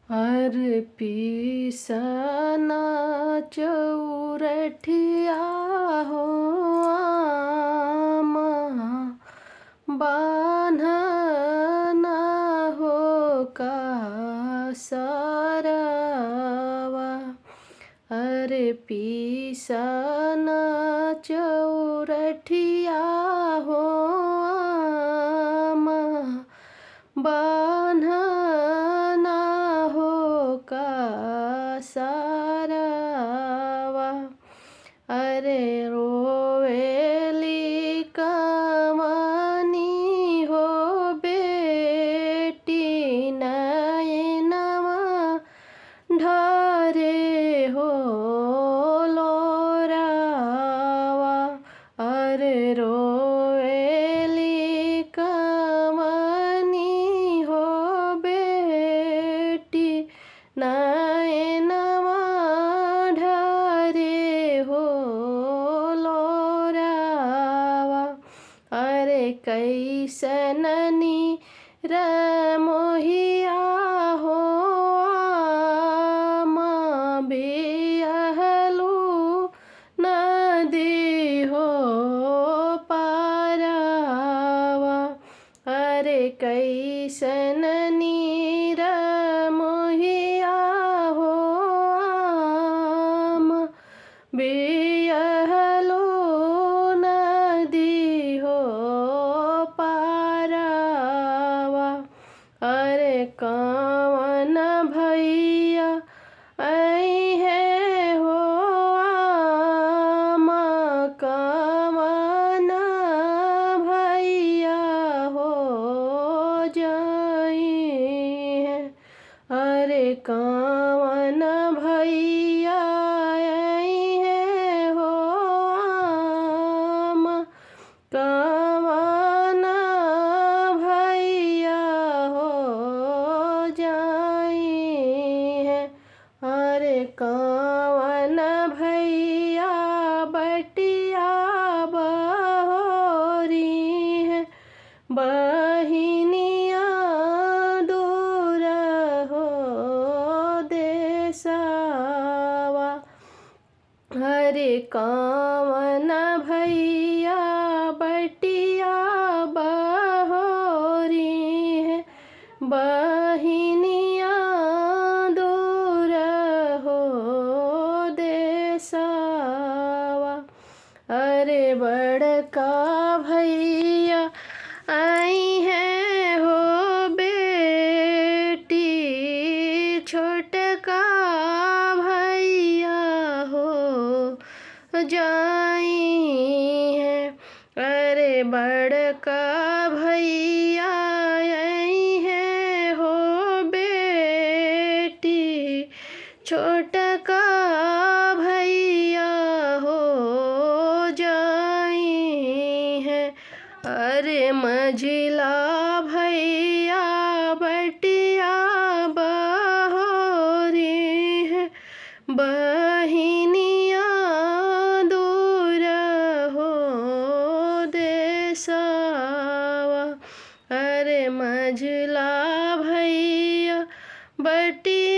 हर पिसना चौरठिया हो आमा, बान्हना हो का सरवा। अरे पिसना चौरठिया हो आमा, बान्हना हो का सरवा। अरे रोवेली कमनी हो बेटी, नयनवा ढारे हो लोरावा। अरे रोवेली कमनी हो बेटी, नयनवा ढारे हो लोरावा। अरे कैसननी रमोहिया हो आमा, बियहलू नदी हो पारावा। अरे कैसननी रमोहिया हो आमा, बियहलू नदी हो पारावा। अरे कवन भैया आई है हो आमा, कवन भैया हो जाई है। अरे कवन भैया आई है हो आमा, कवन भैया हो जाई है। अरे कवन भैया बटिया बहोरी है, बहिनिया दूर हो देसवा। हरे कवन भैया बटिया बहोरी है, बहिनिया दूर हो देसवा। अरे बड़का भैया आई है हो बेटी, छोटका भैया हो जाई है। अरे बड़का भैया आई है हो बेटी, छोटका भैया हो जाई है। अरे मझिला भैया बटिया बहोरी है, बहिनिया दूर हो देसवा। अरे मझिला भैया बटिया